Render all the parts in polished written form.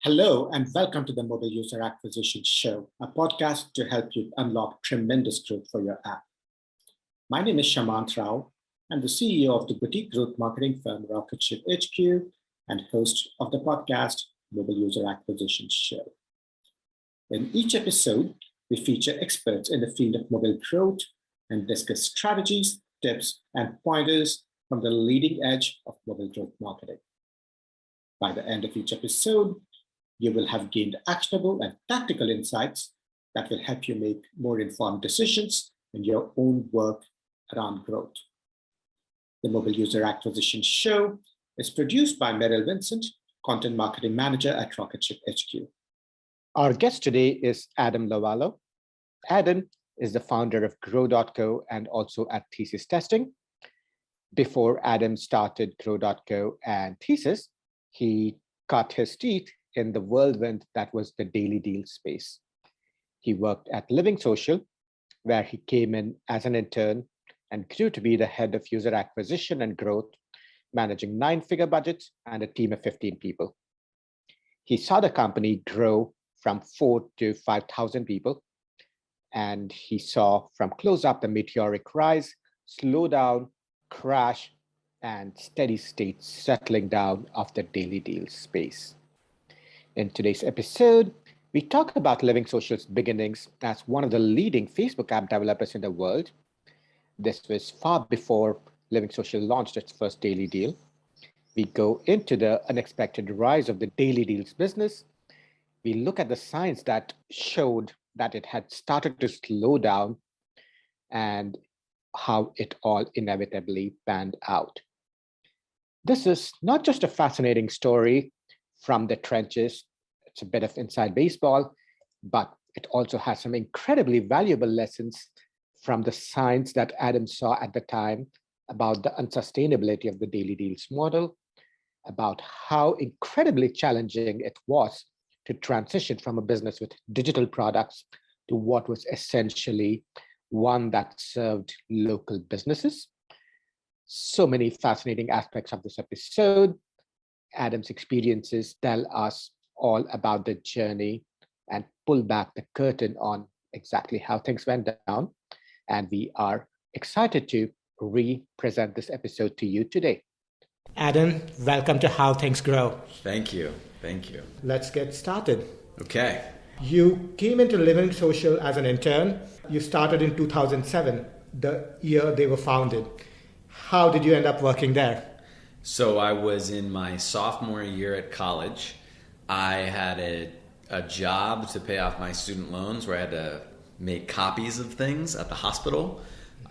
Hello, and welcome to the Mobile User Acquisition Show, a podcast to help you unlock tremendous growth for your app. My name is Shamant Rao. I'm the CEO of the boutique growth marketing firm Rocket Ship HQ and host of the podcast Mobile User Acquisition Show. In each episode, we feature experts in the field of mobile growth and discuss strategies, tips, and pointers from the leading edge of mobile growth marketing. By the end of each episode, you will have gained actionable and tactical insights that will help you make more informed decisions in your own work around growth. The Mobile User Acquisition Show is produced by Meryl Vincent, Content Marketing Manager at Rocketship HQ. Our guest today is Adam Lovallo. Adam is the founder of Growco and also at Thesis Testing. Before Adam started Growco and Thesis, he cut his teeth in the whirlwind that was the daily deal space. He worked at LivingSocial, where he came in as an intern and grew to be the head of user acquisition and growth, managing 9-figure budgets and a team of 15 people. He saw the company grow from 4 to 5,000 people, and he saw from close up the meteoric rise, slow down, crash, and steady state settling down of the daily deal space. In today's episode, we talk about LivingSocial's beginnings as one of the leading Facebook app developers in the world. This was far before LivingSocial launched its first daily deal. We go into the unexpected rise of the daily deals business. We look at the signs that showed that it had started to slow down and how it all inevitably panned out. This is not just a fascinating story from the trenches. It's a bit of inside baseball, but it also has some incredibly valuable lessons from the signs that Adam saw at the time about the unsustainability of the daily deals model, about how incredibly challenging it was to transition from a business with digital products to what was essentially one that served local businesses. So many fascinating aspects of this episode. Adam's experiences tell us all about the journey and pull back the curtain on exactly how things went down. And we are excited to re-present this episode to you today. Adam, welcome to How Things Grow. Thank you. Thank you. Let's get started. Okay. You came into LivingSocial as an intern. You started in 2007, the year they were founded. How did you end up working there? So I was in my sophomore year at college. I had a job to pay off my student loans where I had to make copies of things at the hospital.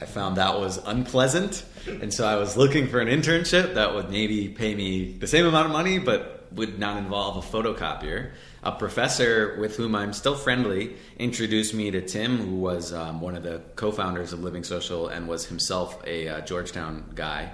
I found that was unpleasant. And so I was looking for an internship that would maybe pay me the same amount of money, but would not involve a photocopier. A professor with whom I'm still friendly introduced me to Tim, who was one of the co-founders of LivingSocial and was himself a Georgetown guy.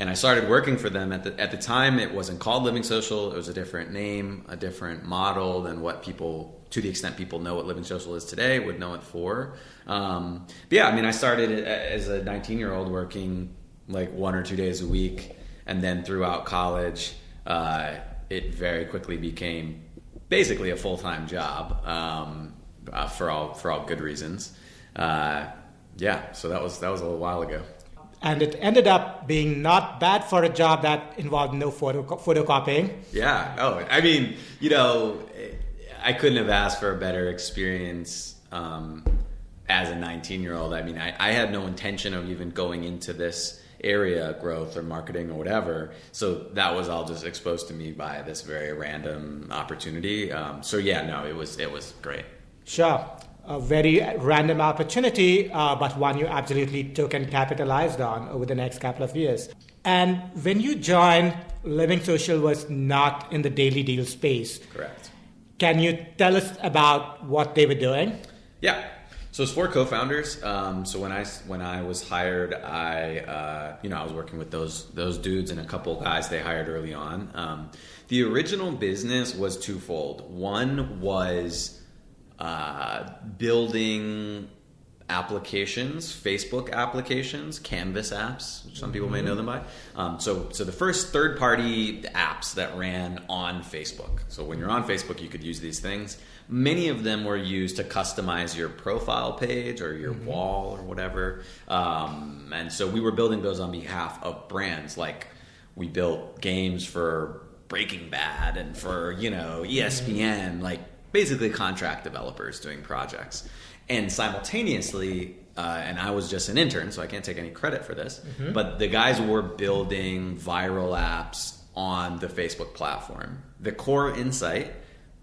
And I started working for them. At the time, it wasn't called LivingSocial. It was a different name, a different model than what people, to the extent people know what LivingSocial is today, would know it for. But yeah, I mean, I started as a 19-year-old working like 1 or 2 days a week. And then throughout college, it very quickly became basically a full-time job for all good reasons. Yeah, so that was a little while ago. And it ended up being not bad for a job that involved no photocopying. Yeah. Oh, I mean, I couldn't have asked for a better experience as a 19-year-old. I mean, I had no intention of even going into this area, growth or marketing or whatever. So that was all just exposed to me by this very random opportunity. So yeah, no, it was great. Sure. A very random opportunity, but one you absolutely took and capitalized on over the next couple of years. And when you joined, LivingSocial was not in the daily deal space. Correct. Can you tell us about what they were doing? Yeah. So it's 4 co-founders. So when I was hired, I was working with those dudes and a couple guys they hired early on. The original business was twofold. One was building applications, Facebook applications, Canvas apps, which some people may know them by. So the first third-party apps that ran on Facebook. So when you're on Facebook, you could use these things. Many of them were used to customize your profile page or your wall or whatever. And so we were building those on behalf of brands. Like we built games for Breaking Bad and for, ESPN, like basically contract developers doing projects. And simultaneously, and I was just an intern, so I can't take any credit for this, but the guys were building viral apps on the Facebook platform. The core insight,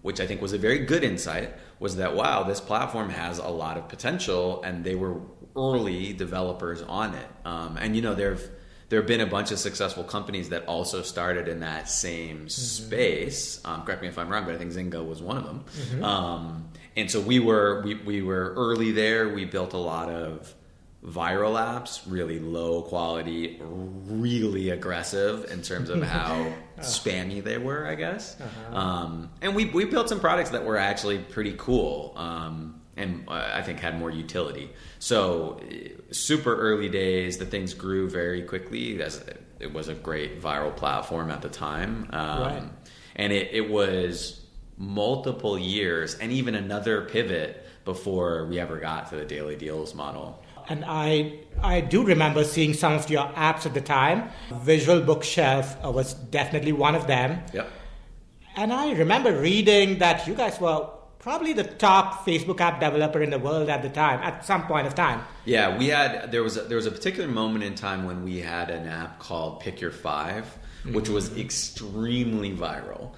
which I think was a very good insight, was that, wow, this platform has a lot of potential, and they were early developers on it. And there have been a bunch of successful companies that also started in that same space. Correct me if I'm wrong, but I think Zynga was one of them. And so we were early there. We built a lot of viral apps, really low quality, really aggressive in terms of how spammy they were, I guess. And we built some products that were actually pretty cool. And I think had more utility. So super early days, the things grew very quickly. It was a great viral platform at the time. And it was multiple years and even another pivot before we ever got to the daily deals model. And I do remember seeing some of your apps at the time. Visual Bookshelf was definitely one of them. Yep. And I remember reading that you guys were probably the top Facebook app developer in the world at the time, at some point of time. Yeah, there was a particular moment in time when we had an app called Pick Your Five, which was extremely viral.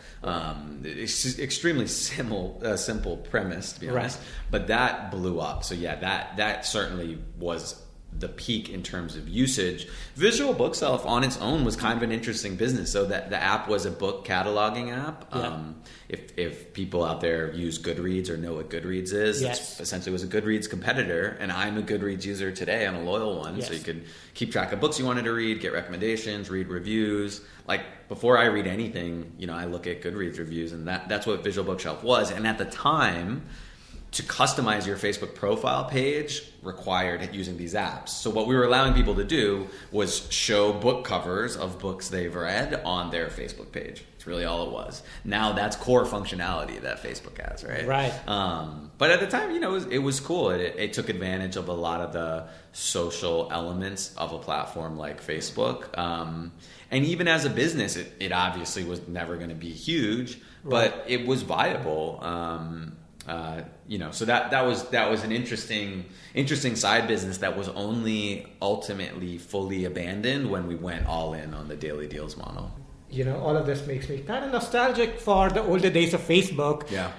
It's extremely simple premise, to be honest, but that blew up. So yeah, that certainly was the peak in terms of usage. Visual Bookshelf on its own was kind of an interesting business. So that the app was a book cataloging app. Yeah. If people out there use Goodreads or know what Goodreads is, Yes. it essentially was a Goodreads competitor. And I'm a Goodreads user today. I'm a loyal one. Yes. So you could keep track of books you wanted to read, get recommendations, read reviews. Like before I read anything, I look at Goodreads reviews, and that's what Visual Bookshelf was. And at the time, to customize your Facebook profile page required using these apps. So what we were allowing people to do was show book covers of books they've read on their Facebook page. It's really all it was. Now that's core functionality that Facebook has, right? Right. But at the time, it was cool. It took advantage of a lot of the social elements of a platform like Facebook. And even as a business, it obviously was never going to be huge, but it was viable. So that was an interesting side business that was only ultimately fully abandoned when we went all in on the daily deals model. All of this makes me kind of nostalgic for the older days of Facebook. Yeah.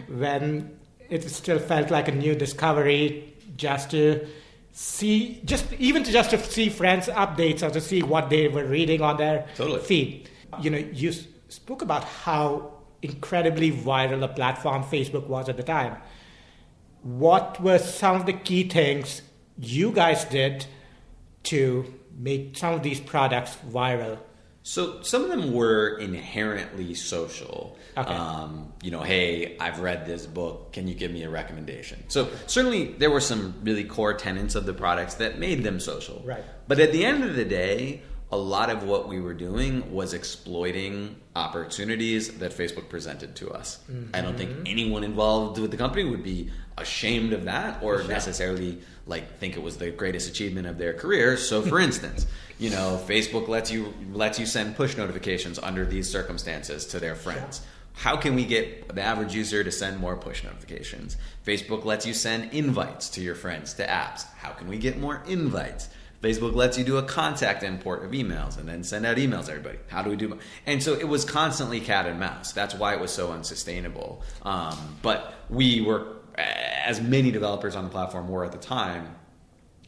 When it still felt like a new discovery, just to see friends' updates or to see what they were reading on their feed. You spoke about how incredibly viral a platform Facebook was at the time. What were some of the key things you guys did to make some of these products viral? So some of them were inherently social. Okay. Hey, I've read this book. Can you give me a recommendation? So certainly there were some really core tenets of the products that made them social. Right. But at the end of the day, a lot of what we were doing was exploiting opportunities that Facebook presented to us. I don't think anyone involved with the company would be ashamed of that or necessarily think it was the greatest achievement of their career. So for instance, Facebook lets you send push notifications under these circumstances to their friends. How can we get the average user to send more push notifications? Facebook lets you send invites to your friends to apps. How can we get more invites? Facebook lets you do a contact import of emails and then send out emails to everybody. How do we do? And so it was constantly cat and mouse. That's why it was so unsustainable. But we were, as many developers on the platform were at the time,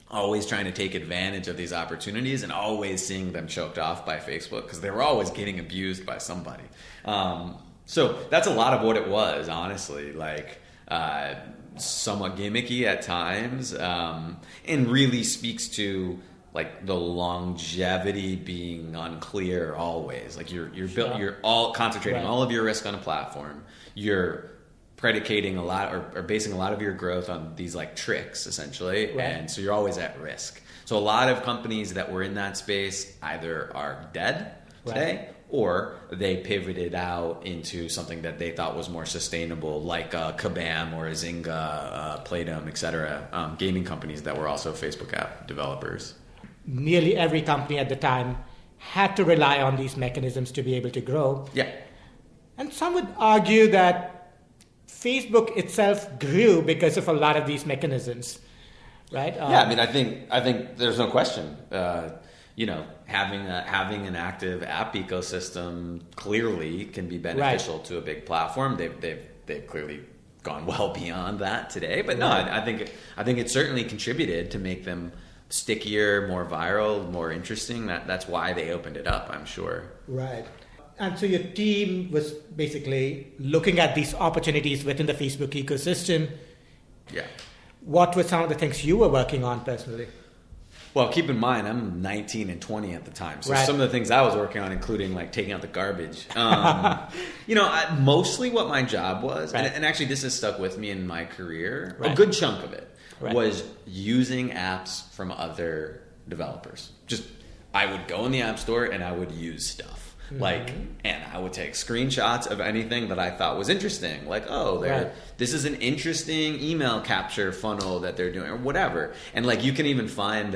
always trying to take advantage of these opportunities and always seeing them choked off by Facebook because they were always getting abused by somebody. So that's a lot of what it was, honestly. Somewhat gimmicky at times, and really speaks to the longevity being unclear always. You're all concentrating all of your risk on a platform. You're predicating a lot or basing a lot of your growth on these like tricks essentially. Right. And so you're always at risk. So a lot of companies that were in that space either are dead today or they pivoted out into something that they thought was more sustainable, like Kabam or Zynga, Playdom, etc. Gaming companies that were also Facebook app developers. Nearly every company at the time had to rely on these mechanisms to be able to grow. Yeah. And some would argue that Facebook itself grew because of a lot of these mechanisms, right? Yeah, I mean, I think there's no question. Having an active app ecosystem clearly can be beneficial to a big platform. They've clearly gone well beyond that today. But no, I think it certainly contributed to make them stickier, more viral, more interesting. That's why they opened it up, I'm sure. Right. And so your team was basically looking at these opportunities within the Facebook ecosystem. Yeah. What were some of the things you were working on personally? Well, keep in mind, I'm 19 and 20 at the time. So some of the things I was working on, including like taking out the garbage. Mostly what my job was, and actually this has stuck with me in my career, a good chunk of it was using apps from other developers. I would go in the App Store and I would use stuff. And I would take screenshots of anything that I thought was interesting. Like, this is an interesting email capture funnel that they're doing or whatever. And like, you can even find,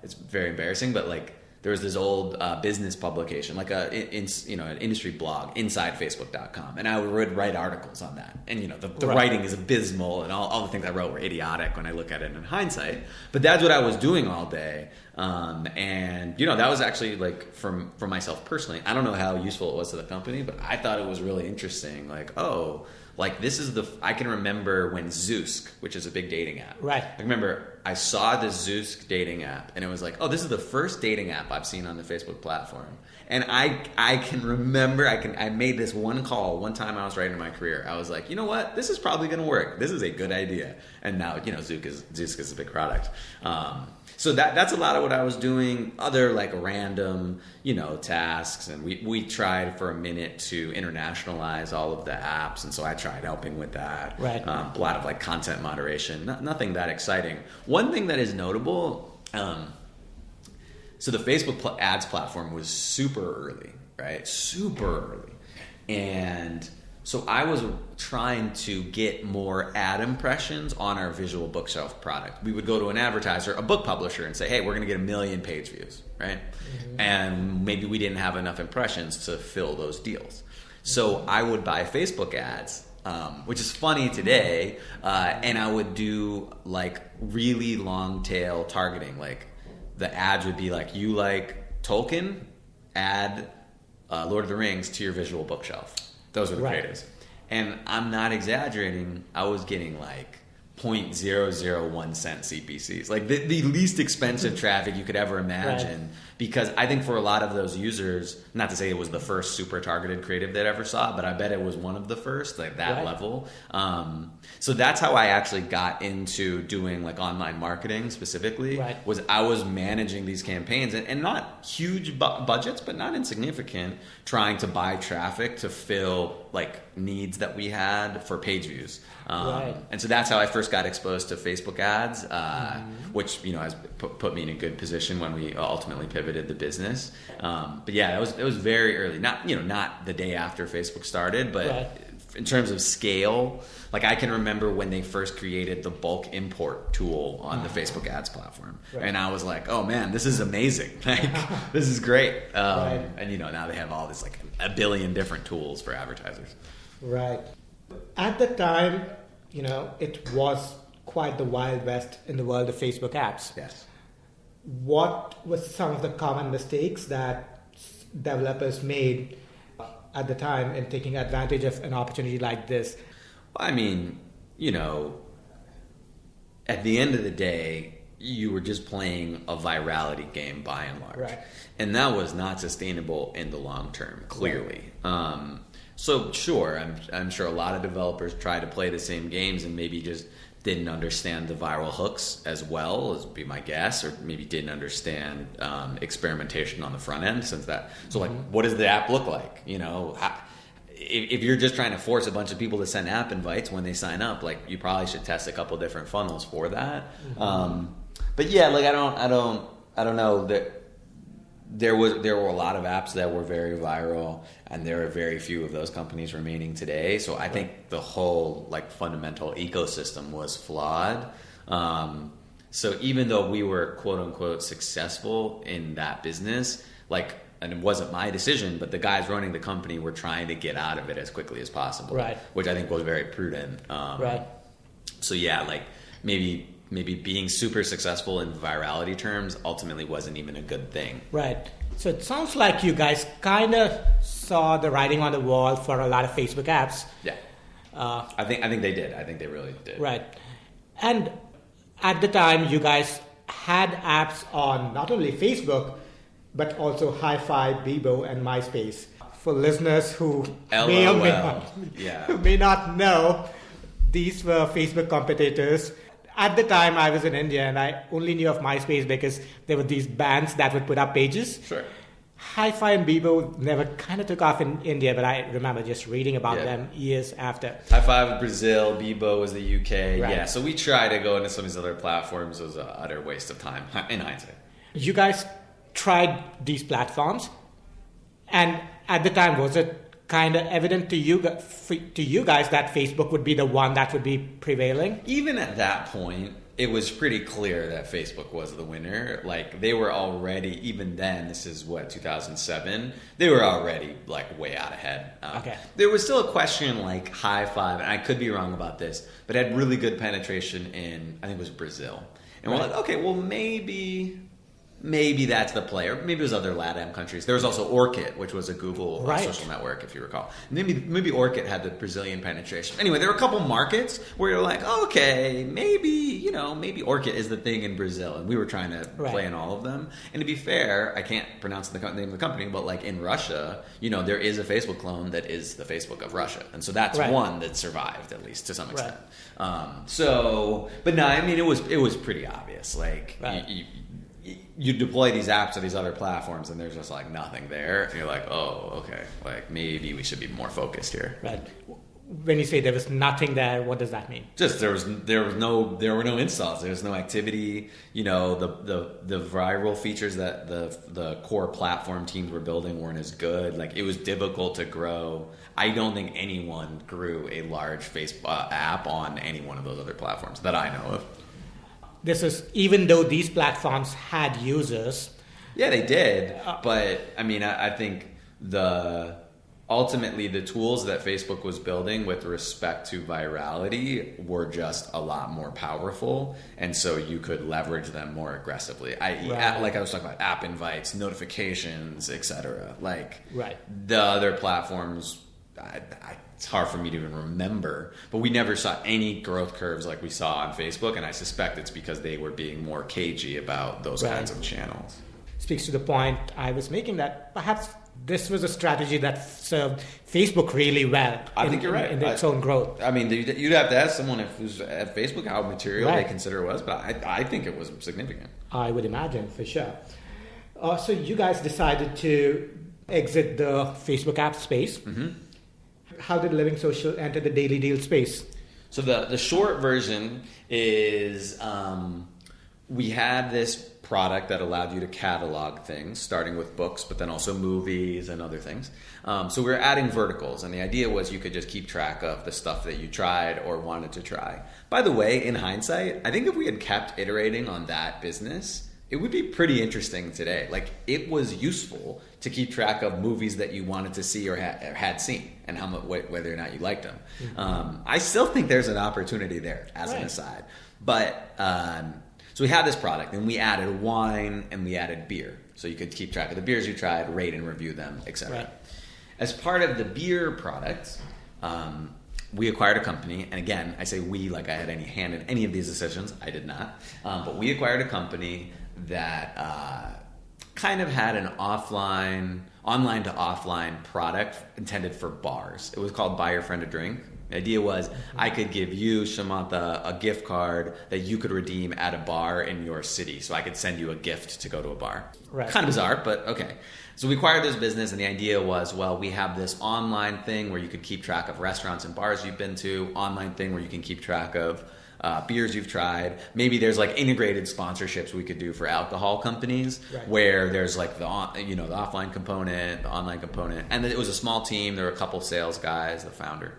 it's very embarrassing, but like there was this old business publication, like an industry blog, InsideFacebook.com. And I would write articles on that. And, the writing is abysmal and all the things I wrote were idiotic when I look at it in hindsight. But that's what I was doing all day. That was actually like for myself personally, I don't know how useful it was to the company, but I thought it was really interesting. Like, I can remember when Zoosk, which is a big dating app. Right. I remember I saw the Zoosk dating app and it was like, this is the first dating app I've seen on the Facebook platform. And I can remember, I made this one call one time I was writing my career. I was like, you know what? This is probably going to work. This is a good idea. And now, Zoosk is a big product. So that's a lot of what I was doing. Other like random, tasks. And we tried for a minute to internationalize all of the apps. And so I tried helping with that. Right. A lot of like content moderation. Nothing that exciting. One thing that is notable, so the Facebook ads platform was super early, right? Super early. And so I was trying to get more ad impressions on our visual bookshelf product. We would go to an advertiser, a book publisher, and say, hey, we're going to get 1 million page views, right? Mm-hmm. And maybe we didn't have enough impressions to fill those deals. So I would buy Facebook ads, which is funny today, and I would do like really long tail targeting. Like the ads would be like, you like Tolkien? Add Lord of the Rings to your visual bookshelf. Those are the creatives. And I'm not exaggerating. I was getting like 0.001 cent CPCs, like the least expensive traffic you could ever imagine. Because I think for a lot of those users, not to say it was the first super targeted creative they'd ever saw, but I bet it was one of the first, like that level. So that's how I actually got into doing like online marketing specifically. Was I was managing these campaigns and not huge budgets, but not insignificant, trying to buy traffic to fill like needs that we had for page views. And so that's how I first got exposed to Facebook ads, which has put me in a good position when we ultimately pivoted the business. But yeah, it was very early. Not the day after Facebook started, but in terms of scale, like I can remember when they first created the bulk import tool on the Facebook ads platform, and I was like, oh man, this is amazing! Like this is great. And now they have all this like 1 billion different tools for advertisers. Right. At the time, it was quite the Wild West in the world of Facebook apps. Yes. What were some of the common mistakes that developers made at the time in taking advantage of an opportunity like this? Well, I mean, at the end of the day, you were just playing a virality game by and large. Right. And that was not sustainable in the long term, clearly. Right. So sure, I'm sure a lot of developers try to play the same games and maybe just didn't understand the viral hooks as well, as would be my guess, or maybe didn't understand experimentation on the front end. So like, what does the app look like? if you're just trying to force a bunch of people to send app invites when they sign up, like you probably should test a couple different funnels for that. But yeah, like I don't know that there were a lot of apps that were very viral, and there are very few of those companies remaining today. So I think the whole like fundamental ecosystem was flawed. So even though we were quote unquote successful in that business, like, and it wasn't my decision, but the guys running the company were trying to get out of it as quickly as possible, right? Which I think was very prudent. Right. So yeah, like maybe being super successful in virality terms ultimately wasn't even a good thing. Right. So it sounds like you guys kind of saw the writing on the wall for a lot of Facebook apps. Yeah. I think they did. I think they really did. Right. And at the time, you guys had apps on not only Facebook, but also Hi-Fi, Bebo, and MySpace. For listeners who may not know, these were Facebook competitors. At the time, I was in India, and I only knew of MySpace because there were these bands that would put up pages. Sure. Hi-Fi and Bebo never kind of took off in India, but I remember just reading about them years after. Hi-Fi was Brazil, Bebo was the UK. Right. Yeah, so we tried to go into some of these other platforms. It was an utter waste of time, in hindsight. You guys tried these platforms, and at the time, was it kind of evident to you guys that Facebook would be the one that would be prevailing? Even at that point, it was pretty clear that Facebook was the winner. Like, they were already, even then, this is what, 2007, they were already like way out ahead. Okay. There was still a question like Hi-Fi, and I could be wrong about this, but it had really good penetration in, I think it was Brazil. And we're like, okay, well maybe that's the player. Maybe it was other LATAM countries. There was also Orkut, which was a Google social network, if you recall. Maybe Orkut had the Brazilian penetration. Anyway, there were a couple markets where you're like, okay, maybe Orkut is the thing in Brazil, and we were trying to play in all of them. And to be fair, I can't pronounce the name of the company, but like in Russia, there is a Facebook clone that is the Facebook of Russia, and so that's one that survived at least to some extent. But no, I mean it was pretty obvious. Like you deploy these apps to these other platforms and there's just like nothing there. And you're like, oh, okay, like maybe we should be more focused here. Right. When you say there was nothing there, what does that mean? Just there were no installs. There was no activity. The viral features that the core platform teams were building weren't as good. Like it was difficult to grow. I don't think anyone grew a large Facebook app on any one of those other platforms that I know of. This is even though these platforms had users. Yeah, they did. But I mean, I think ultimately the tools that Facebook was building with respect to virality were just a lot more powerful. And so you could leverage them more aggressively. Like I was talking about app invites, notifications, etc. Like the other platforms, it's hard for me to even remember, but we never saw any growth curves like we saw on Facebook, and I suspect it's because they were being more cagey about those kinds of channels. Speaks to the point I was making that perhaps this was a strategy that served Facebook really well. I think you're right. In its own growth. I mean, you'd have to ask someone who's at Facebook how material they consider it was, but I think it was significant. I would imagine, for sure. So you guys decided to exit the Facebook app space. Mm-hmm. How did LivingSocial enter the daily deal space? So the short version is we had this product that allowed you to catalog things, starting with books, but then also movies and other things. So we were adding verticals, and the idea was you could just keep track of the stuff that you tried or wanted to try. By the way, in hindsight, I think if we had kept iterating on that business, it would be pretty interesting today. Like, it was useful to keep track of movies that you wanted to see or had seen and whether or not you liked them. Mm-hmm. I still think there's an opportunity there as an aside. But so we had this product, and we added wine and we added beer. So you could keep track of the beers you tried, rate and review them, etc. Right. As part of the beer product, we acquired a company, and again, I say we like I had any hand in any of these decisions. I did not. But we acquired a company that kind of had an offline online to offline product intended for bars. It was called Buy Your Friend a Drink. The idea was I could give you, Shamantha, a gift card that you could redeem at a bar in your city. So I could send you a gift to go to a bar. Right. Kind of bizarre, but okay. So we acquired this business, and the idea was, well, we have this online thing where you could keep track of restaurants and bars you've been to, online thing where you can keep track of beers you've tried. Maybe there's like integrated sponsorships we could do for alcohol companies, right, where there's like the offline component, the online component, and it was a small team. There were a couple sales guys, the founder.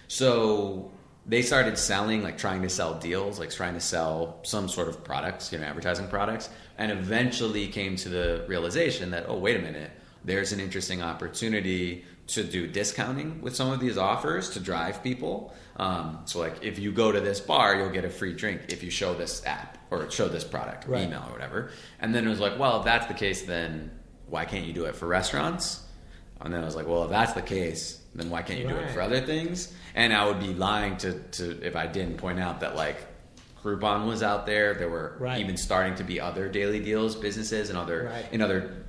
So they started selling, like trying to sell deals, like trying to sell some sort of products, advertising products, and eventually came to the realization that, oh, wait a minute, there's an interesting opportunity to do discounting with some of these offers to drive people. So like if you go to this bar, you'll get a free drink if you show this app or show this product or email or whatever. And then it was like, well, if that's the case, then why can't you do it for restaurants? And then I was like, well, if that's the case, then why can't you do it for other things? And I would be lying to if I didn't point out that like Groupon was out there. There were even starting to be other daily deals businesses in other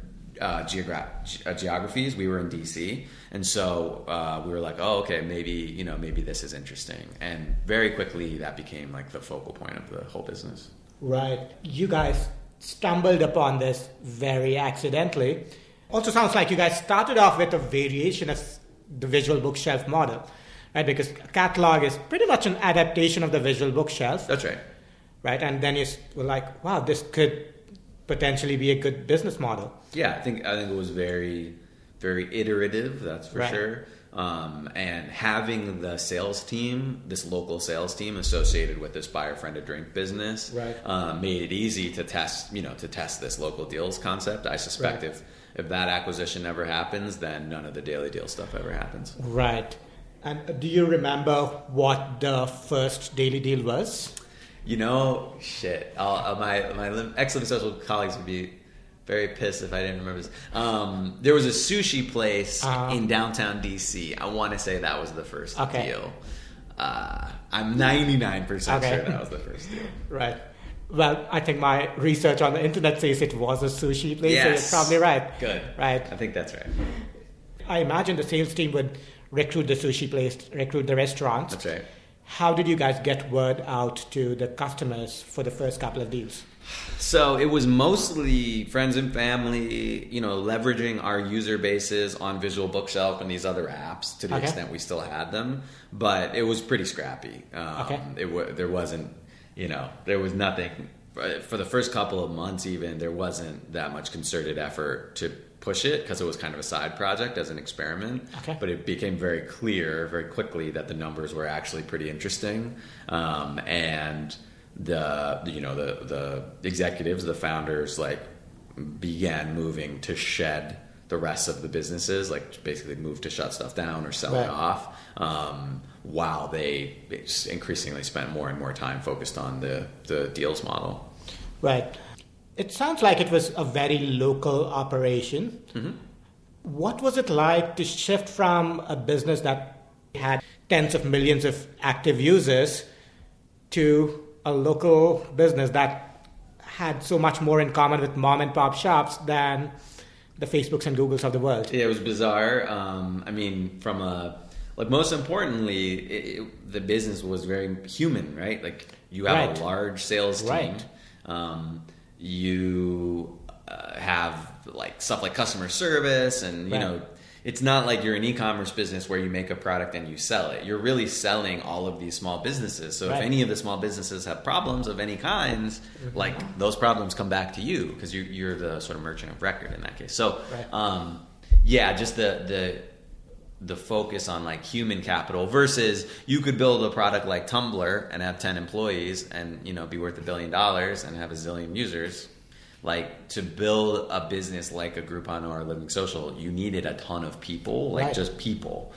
geographies. We were in DC, and so we were like, oh, okay, maybe this is interesting. And very quickly that became like the focal point of the whole business. Right. You guys stumbled upon this very accidentally. Also sounds like you guys started off with a variation of the visual bookshelf model, right? Because a catalog is pretty much an adaptation of the visual bookshelf. That's right. Right, and then you were like, wow, this could potentially be a good business model. Yeah, I think it was very, very iterative, that's for sure. And having the sales team, this local sales team associated with this Buy Your Friend a Drink business, made it easy to test this local deals concept. I suspect if that acquisition never happens, then none of the daily deal stuff ever happens. Right. And do you remember what the first daily deal was? Shit. My ex-LivingSocial colleagues would be very pissed if I didn't remember this. There was a sushi place in downtown DC. I want to say that was the first deal. I'm 99% sure that was the first deal. Right. Well, I think my research on the internet says it was a sushi place, so you're probably right. Good. Right. I think that's right. I imagine the sales team would recruit the sushi place, recruit the restaurants. That's right. How did you guys get word out to the customers for the first couple of deals? So it was mostly friends and family, leveraging our user bases on Visual Bookshelf and these other apps to the extent we still had them. But it was pretty scrappy. There wasn't, there was nothing. For the first couple of months even, there wasn't that much concerted effort to push it because it was kind of a side project as an experiment. But it became very clear very quickly that the numbers were actually pretty interesting. And the executives, the founders, began moving to shed the rest of the businesses, basically move to shut stuff down or sell it off, while they increasingly spent more and more time focused on the deals model. Right. It sounds like it was a very local operation. Mm-hmm. What was it like to shift from a business that had tens of millions of active users to a local business that had so much more in common with mom and pop shops than the Facebooks and Googles of the world? Yeah, it was bizarre. Most importantly, the business was very human, right? You have a large sales team. You have stuff like customer service and it's not like you're an e-commerce business where you make a product and you sell it. You're really selling all of these small businesses. So if any of the small businesses have problems of any kinds, those problems come back to you because you're the sort of merchant of record in that case. So just the focus on human capital versus you could build a product like Tumblr and have 10 employees and be worth $1 billion and have a zillion users. To build a business like a Groupon or a LivingSocial, you needed a ton of people, just people,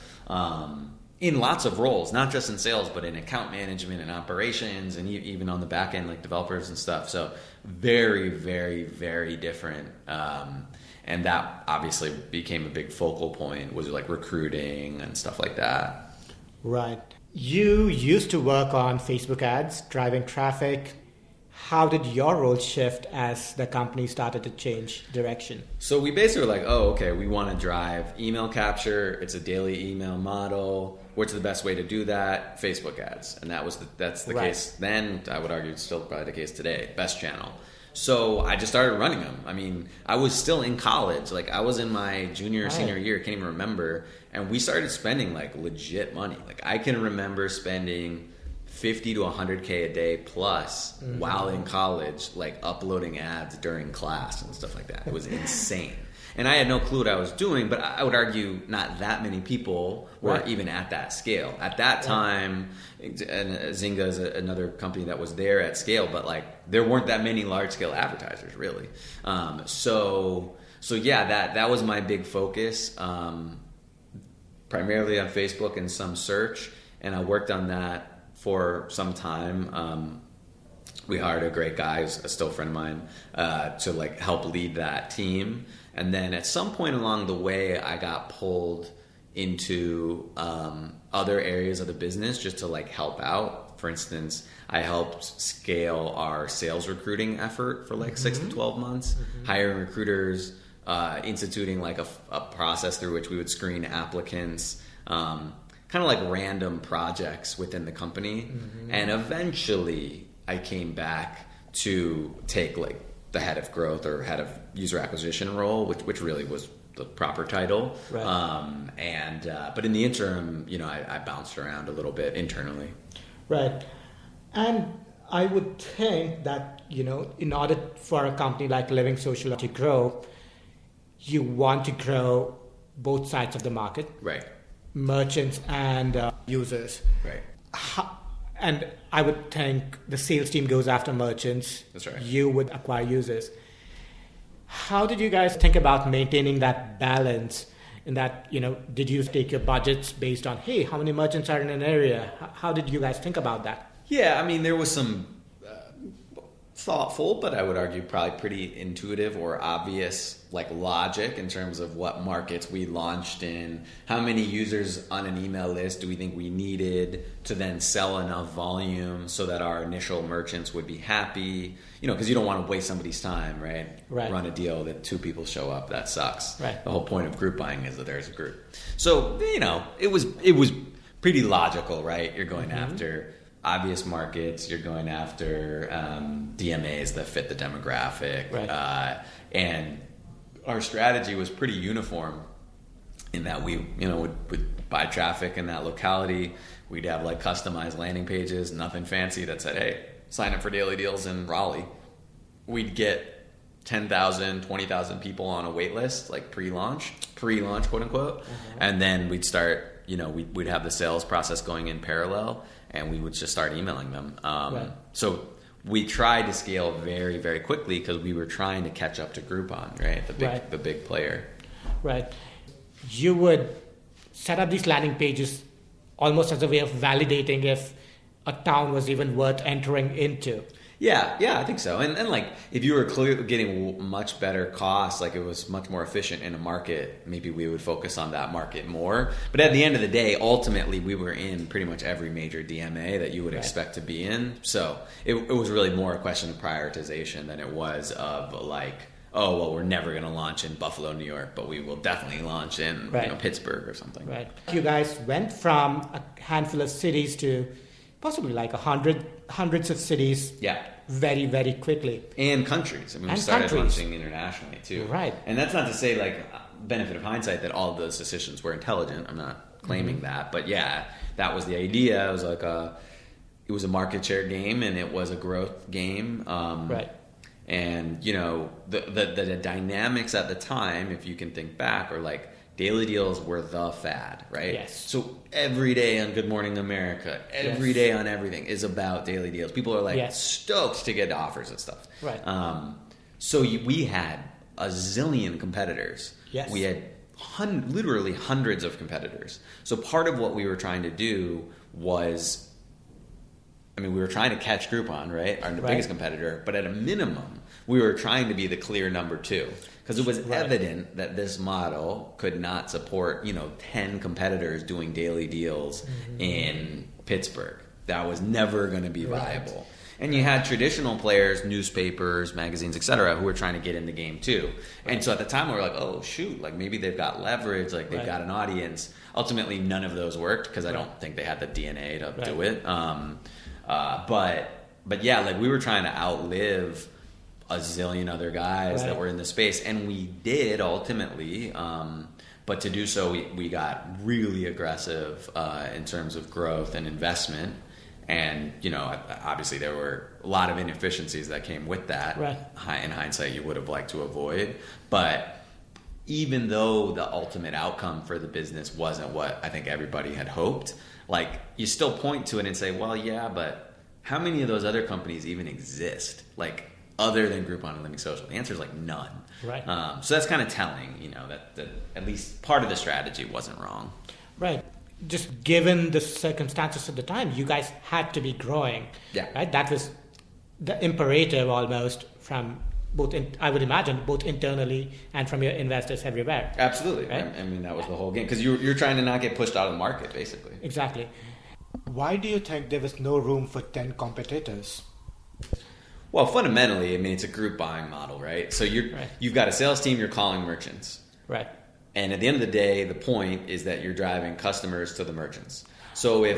in lots of roles, not just in sales, but in account management and operations, and even on the back end, developers and stuff. So very, very, very different. And that obviously became a big focal point, was recruiting and stuff like that. Right. You used to work on Facebook ads, driving traffic. how did your role shift as the company started to change direction? So we basically were like, oh, okay, we want to drive email capture. It's a daily email model. What's the best way to do that? Facebook ads. And that's the case then. I would argue it's still probably the case today. Best channel. So I just started running them. I mean, I was still in college. Like I was in my junior or senior year. Can't even remember. And we started spending like legit money. Like I can remember spending 50 to 100K a day plus while in college, like uploading ads during class and stuff like that. It was insane. And I had no clue what I was doing, but I would argue not that many people were even at that scale. At that time, and Zynga is another company that was there at scale, but like there weren't that many large scale advertisers really. So yeah, that was my big focus, primarily on Facebook and some search. And I worked on that for some time. We hired a great guy who's still a friend of mine to like help lead that team. And then at some point along the way, I got pulled into other areas of the business just to like help out. For instance, I helped scale our sales recruiting effort for like 6 to 12 months, hiring recruiters, instituting like a process through which we would screen applicants, kind of like random projects within the company. And eventually I came back to take like the head of growth or head of user acquisition role, which really was the proper title. But in the interim, you know, I bounced around a little bit internally. Right. And I would think that, you know, in order for a company like LivingSocial to grow, you want to grow both sides of the market. Right. Merchants and users. Right. And I would think the sales team goes after merchants. That's right. You would acquire users. How did you guys think about maintaining that balance? In that, you know, did you take your budgets based on, hey, how many merchants are in an area? How did you guys think about that? Yeah, I mean, there was some thoughtful, but I would argue probably pretty intuitive or obvious like logic in terms of what markets we launched in, how many users on an email list do we think we needed to then sell enough volume so that our initial merchants would be happy, you know, because you don't want to waste somebody's time, right? Run a deal that 2 people show up, that sucks. The whole point of group buying is that there's a group. So, you know, it was pretty logical, right? You're going after obvious markets, you're going after DMAs that fit the demographic, and our strategy was pretty uniform in that we, you know, would buy traffic in that locality. We'd have like customized landing pages, nothing fancy, that said, hey, sign up for daily deals in Raleigh. We'd get 10,000, 20,000 people on a wait list, like pre-launch, quote unquote, and then we'd start, you know, we'd have the sales process going in parallel, and we would just start emailing them. So we tried to scale very, very quickly because we were trying to catch up to Groupon, right? The big player. Right. You would set up these landing pages almost as a way of validating if a town was even worth entering into. Yeah, I think so. And like, if you were getting much better costs, like it was much more efficient in a market, maybe we would focus on that market more. But at the end of the day, ultimately, we were in pretty much every major DMA that you would expect to be in. So it was really more a question of prioritization than it was of like, oh, well, we're never going to launch in Buffalo, New York, but we will definitely launch in you know, Pittsburgh or something. Right. You guys went from a handful of cities to possibly like hundreds of cities. Very, very quickly. And countries. I mean, we started launching internationally too. Right. And that's not to say, like, benefit of hindsight, that all of those decisions were intelligent. I'm not claiming that, but yeah, that was the idea. It was like it was a market share game, and it was a growth game. And you know, the dynamics at the time, if you can think back, are like, daily deals were the fad, right? Yes. So every day on Good Morning America, every day on everything is about daily deals. People are like stoked to get offers and stuff. Right. So we had a zillion competitors. Yes. We had literally hundreds of competitors. So part of what we were trying to do was, I mean, we were trying to catch Groupon, right? Our biggest competitor, but at a minimum, we were trying to be the clear number 2. Because it was evident that this model could not support, you know, 10 competitors doing daily deals in Pittsburgh. That was never going to be viable. And you had traditional players, newspapers, magazines, etc., who were trying to get in the game too. And so at the time we were like, oh shoot, like maybe they've got leverage, like they've got an audience. Ultimately, none of those worked because I don't think they had the DNA to do it. But yeah, like we were trying to outlive a zillion other guys that were in the space, and we did ultimately. But to do so, we got really aggressive in terms of growth and investment. And, you know, obviously there were a lot of inefficiencies that came with that. In hindsight, you would have liked to avoid. But even though the ultimate outcome for the business wasn't what I think everybody had hoped, like you still point to it and say, well, yeah, but how many of those other companies even exist? Like, other than Groupon and LivingSocial? The answer is like none. So that's kind of telling, you know, that at least part of the strategy wasn't wrong. Just given the circumstances at the time, you guys had to be growing. Right? That was the imperative almost from both, I would imagine, both internally and from your investors everywhere. Absolutely. Right? I mean, that was the whole game. Because you're trying to not get pushed out of the market, basically. Exactly. Why do you think there was no room for 10 competitors? Well, fundamentally, I mean, it's a group buying model, right? So you've got a sales team, you're calling merchants. And at the end of the day, the point is that you're driving customers to the merchants. So if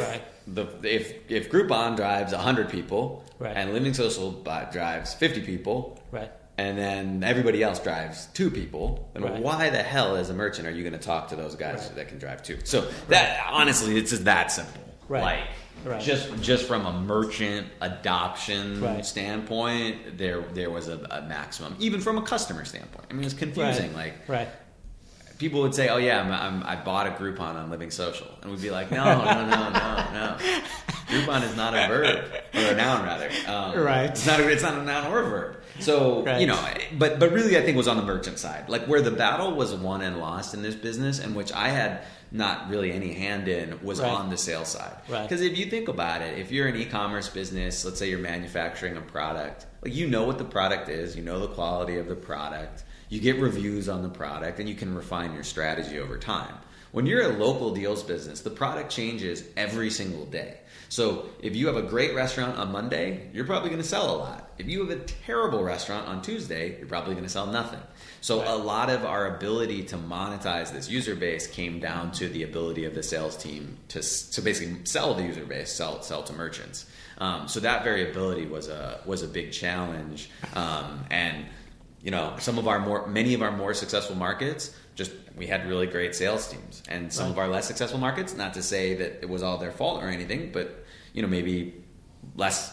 Groupon drives 100 people and LivingSocial drives 50 people, and then everybody else drives 2 people, then why the hell as a merchant are you going to talk to those guys that can drive 2? So that honestly, it's just that simple. Just from a merchant adoption standpoint, there was a maximum. Even from a customer standpoint, I mean, it's confusing. People would say, "Oh yeah, I bought a Groupon on LivingSocial," and we'd be like, "No. Groupon is not a verb or a noun, rather. It's not a noun or a verb." So you know, but really, I think it was on the merchant side, like where the battle was won and lost in this business, and which I had not really any hand in, was on the sales side. Because if you think about it, if you're an e-commerce business, let's say you're manufacturing a product, like you know what the product is, you know the quality of the product. You get reviews on the product, and you can refine your strategy over time. When you're a local deals business, the product changes every single day. So if you have a great restaurant on Monday, you're probably going to sell a lot. If you have a terrible restaurant on Tuesday, you're probably going to sell nothing. So a lot of our ability to monetize this user base came down to the ability of the sales team to basically sell the user base, sell to merchants. So that variability was a big challenge, and you know, many of our more successful markets, just we had really great sales teams, and some of our less successful markets, not to say that it was all their fault or anything, but you know, maybe less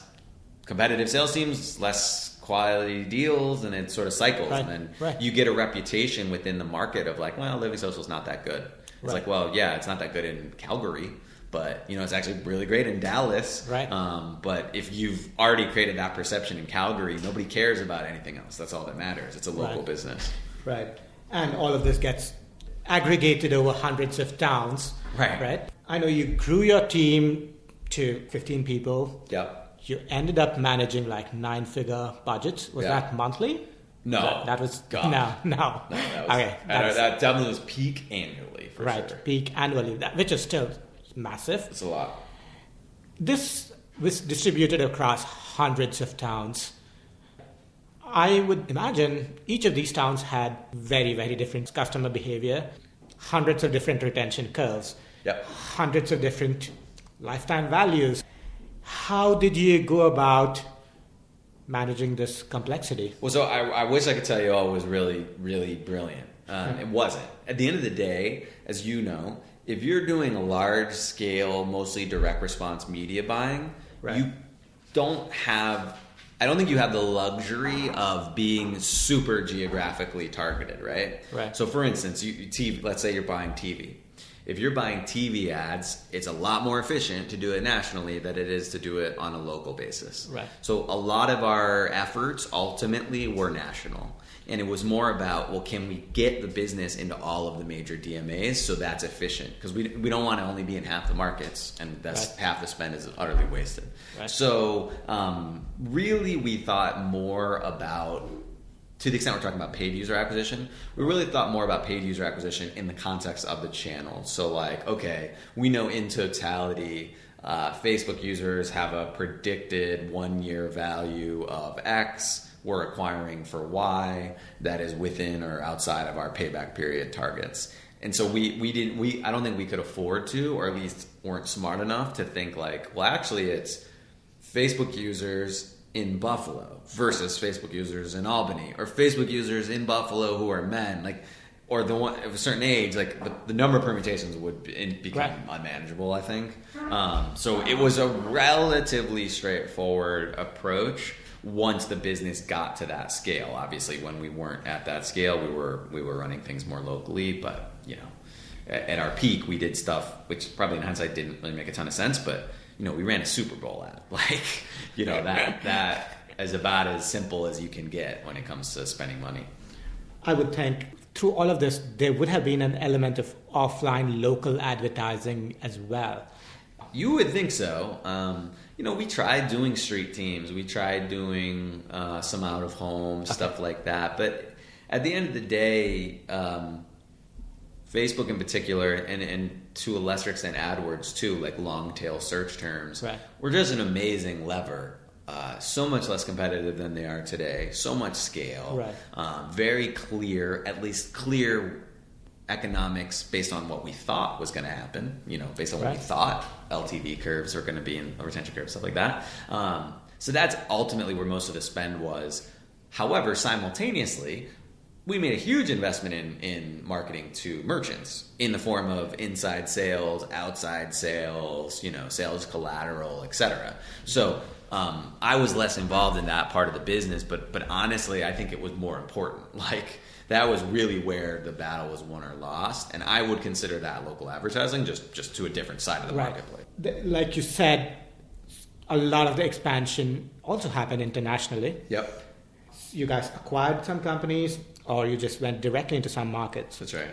competitive sales teams, less quality deals, and it sort of cycles, and then you get a reputation within the market of like, well, LivingSocial is not that good. It's like, well, yeah, it's not that good in Calgary, but you know, it's actually really great in Dallas. But if you've already created that perception in Calgary, nobody cares about anything else. That's all that matters. It's a local business. And all of this gets aggregated over hundreds of towns. I know you grew your team to 15 people. You ended up managing like 9-figure budgets. Was that monthly? No. That was God. No. Okay. That definitely was peak annually for sure. Peak annually, which is still massive. It's a lot. This was distributed across hundreds of towns. I would imagine each of these towns had very, very different customer behavior, hundreds of different retention curves, hundreds of different lifetime values. How did you go about managing this complexity? Well, so I wish I could tell you all it was really, really brilliant. It wasn't. At the end of the day, as you know, if you're doing a large scale, mostly direct response media buying, you don't have, I don't think you have the luxury of being super geographically targeted, right? So for instance, let's say you're buying TV. If you're buying TV ads, it's a lot more efficient to do it nationally than it is to do it on a local basis. So a lot of our efforts ultimately were national. And it was more about, well, can we get the business into all of the major DMAs so that's efficient? Because we don't want to only be in half the markets, and that's half the spend is utterly wasted. So really we thought more about, to the extent we're talking about paid user acquisition, we really thought more about paid user acquisition in the context of the channel. So like, okay, we know in totality Facebook users have a predicted 1 year value of X. We're acquiring for Y that is within or outside of our payback period targets. And so I don't think we could afford to, or at least weren't smart enough to think like, well, actually it's Facebook users in Buffalo versus Facebook users in Albany, or Facebook users in Buffalo who are men, like, or the one of a certain age, like the number of permutations would become unmanageable, I think. So it was a relatively straightforward approach once the business got to that scale. Obviously, when we weren't at that scale, we were running things more locally, but at our peak, we did stuff which probably in hindsight didn't really make a ton of sense, but we ran a Super Bowl ad. That is about as simple as you can get when it comes to spending money. I would think through all of this, there would have been an element of offline local advertising as well. You would think so. We tried doing street teams. We tried doing some out of home, stuff like that. But at the end of the day, Facebook in particular, and to a lesser extent AdWords too, like long tail search terms, were just an amazing lever. So much less competitive than they are today. So much scale. Very clear, at least clear economics based on what we thought was going to happen. Based on what we thought LTV curves are going to be and retention curves, stuff like that. So that's ultimately where most of the spend was. However, simultaneously, we made a huge investment in marketing to merchants in the form of inside sales, outside sales, sales collateral, etc. So I was less involved in that part of the business, but honestly, I think it was more important. Like, that was really where the battle was won or lost, and I would consider that local advertising, just to a different side of the marketplace. Like you said, a lot of the expansion also happened internationally. Yep. You guys acquired some companies, or you just went directly into some markets. That's right.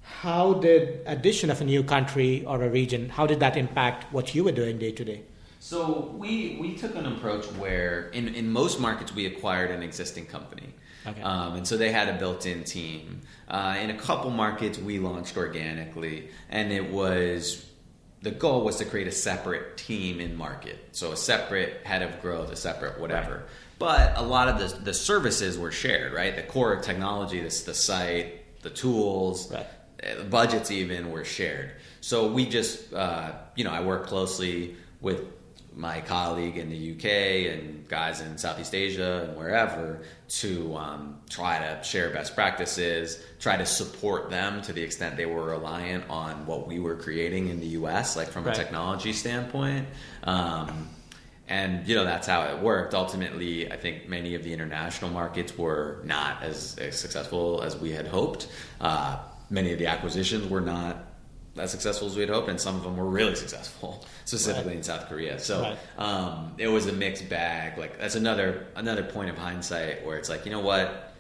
How did addition of a new country or a region, how did that impact what you were doing day to day? So we took an approach where in most markets we acquired an existing company. And so they had a built-in team. In a couple markets we launched organically, and the goal was to create a separate team in market. So a separate head of growth, a separate whatever. But a lot of the services were shared, right? The core technology, the site, the tools, the budgets even were shared. So we just, I work closely with my colleague in the UK and guys in Southeast Asia and wherever to try to share best practices, try to support them to the extent they were reliant on what we were creating in the US, like from a technology standpoint. And that's how it worked. Ultimately, I think many of the international markets were not as successful as we had hoped. Many of the acquisitions were not as successful as we had hoped, and some of them were really successful, specifically in South Korea. So it was a mixed bag. Like, that's another point of hindsight where it's like, what,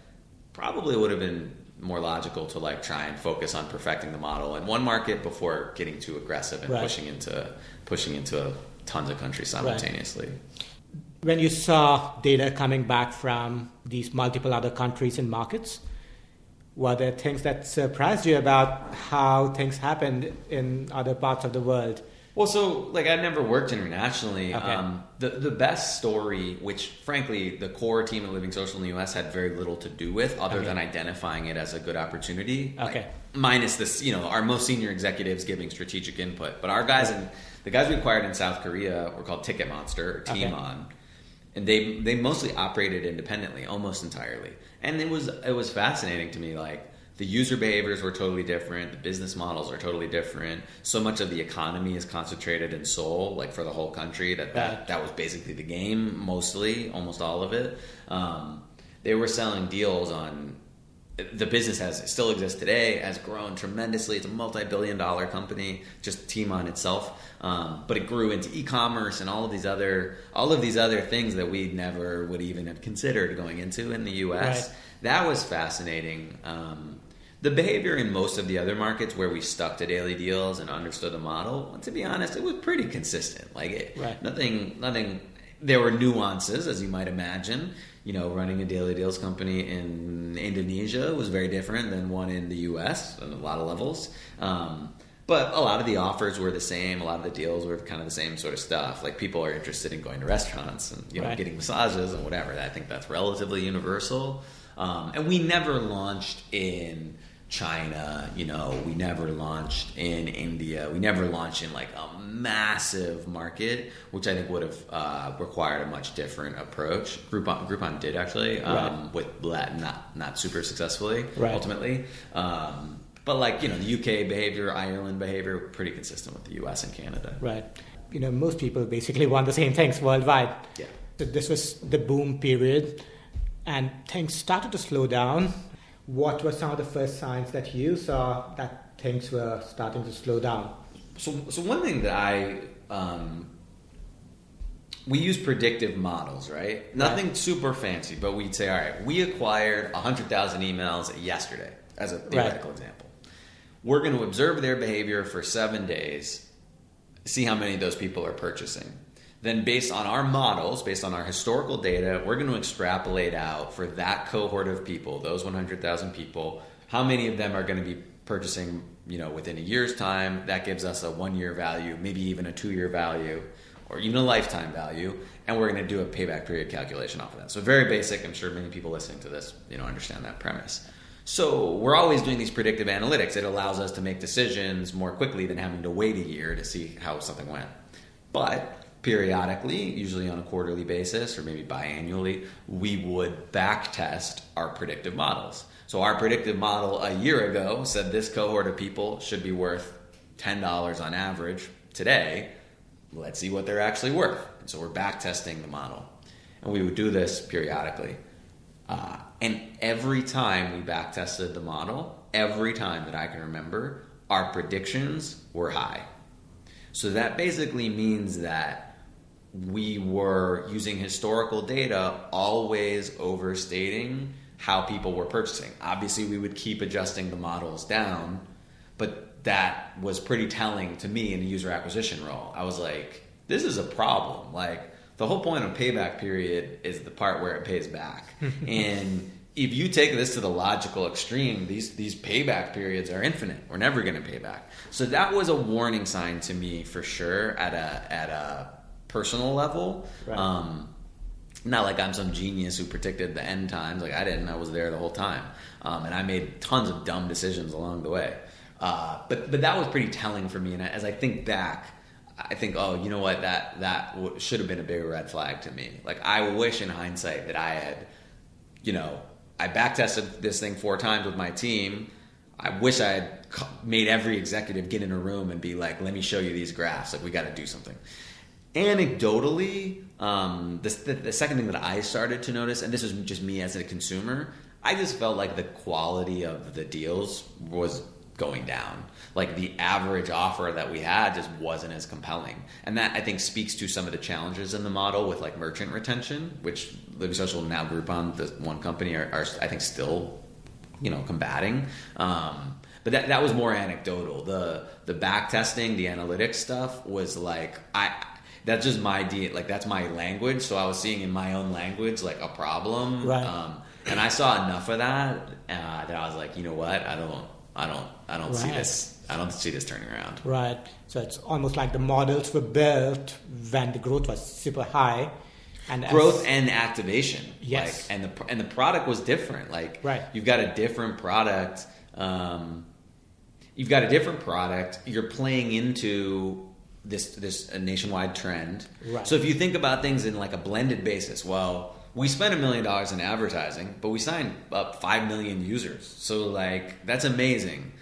probably would have been more logical to try and focus on perfecting the model in one market before getting too aggressive and pushing into tons of countries simultaneously. When you saw data coming back from these multiple other countries and markets, were there things that surprised you about how things happened in other parts of the world? Well, so I'd never worked internationally. The best story, which frankly the core team at LivingSocial in the US had very little to do with, other than identifying it as a good opportunity. Minus this, our most senior executives giving strategic input. But our guys the guys we acquired in South Korea were called Ticket Monster or Teamon. And they mostly operated independently, almost entirely. And it was fascinating to me. The user behaviors were totally different. The business models are totally different. So much of the economy is concentrated in Seoul, for the whole country. That was basically the game, mostly, almost all of it. They were selling deals on. The business still exists today, has grown tremendously. It's a multi-billion-dollar company, just Teamon itself. But it grew into e-commerce and all of these other things that we never would even have considered going into in the U.S. That was fascinating. The behavior in most of the other markets where we stuck to daily deals and understood the model, to be honest, it was pretty consistent. Nothing. There were nuances, as you might imagine. Running a daily deals company in Indonesia was very different than one in the U.S. on a lot of levels. But a lot of the offers were the same. A lot of the deals were kind of the same sort of stuff. Like people are interested in going to restaurants and getting massages and whatever. I think that's relatively universal. And we never launched in China. We never launched in India. We never launched in like a massive market, which I think would have required a much different approach. Groupon did actually, with not super successfully ultimately. But like, the UK behavior, Ireland behavior, pretty consistent with the US and Canada. Right. Most people basically want the same things worldwide. Yeah. So this was the boom period and things started to slow down. What were some of the first signs that you saw that things were starting to slow down? So one thing that we use predictive models, right? Nothing super fancy, but we'd say, all right, we acquired 100,000 emails yesterday, as a theoretical example. We're going to observe their behavior for 7 days, see how many of those people are purchasing. Then based on our models, based on our historical data, we're going to extrapolate out for that cohort of people, those 100,000 people, how many of them are going to be purchasing, within a year's time. That gives us a 1-year value, maybe even a 2-year value, or even a lifetime value. And we're going to do a payback period calculation off of that. So very basic. I'm sure many people listening to this, understand that premise. So we're always doing these predictive analytics. It allows us to make decisions more quickly than having to wait a year to see how something went. But periodically, usually on a quarterly basis or maybe biannually, we would back test our predictive models. So our predictive model a year ago said this cohort of people should be worth $10 on average today. Let's see what they're actually worth. And so we're back testing the model. And we would do this periodically. And every time we back tested the model, every time that I can remember, our predictions were high. So that basically means that we were using historical data, always overstating how people were purchasing. Obviously, we would keep adjusting the models down, but that was pretty telling to me in the user acquisition role. I was like, this is a problem. Like, the whole point of payback period is the part where it pays back. And if you take this to the logical extreme, these payback periods are infinite. We're never going to pay back. So that was a warning sign to me for sure at a personal level. Right. Not like I'm some genius who predicted the end times. Like I didn't. I was there the whole time. And I made tons of dumb decisions along the way. But that was pretty telling for me. And as I think back, I think, oh, you know what? That should have been a bigger red flag to me. Like I wish in hindsight that I had, I backtested this thing 4 times with my team. I wish I had made every executive get in a room and be like, let me show you these graphs. Like we got to do something. Anecdotally, the second thing that I started to notice, and this was just me as a consumer, I just felt like the quality of the deals was going down. Like the average offer that we had just wasn't as compelling. And that I think speaks to some of the challenges in the model with like merchant retention, which LivingSocial, now Groupon, the one company are I think still, combating. But that was more anecdotal. The back testing, the analytics stuff was like, that's just that's my language. So I was seeing in my own language like a problem. Right. And I saw enough of that that I was like, you know what? I don't see this. I don't see this turning around. Right. So it's almost like the models were built when the growth was super high, and growth and activation. Yes. Like, and the product was different. Like right. You've got a different product. You're playing into this nationwide trend. Right. So if you think about things in like a blended basis, well, we spent $1 million in advertising, but we signed up 5 million users. So like that's amazing.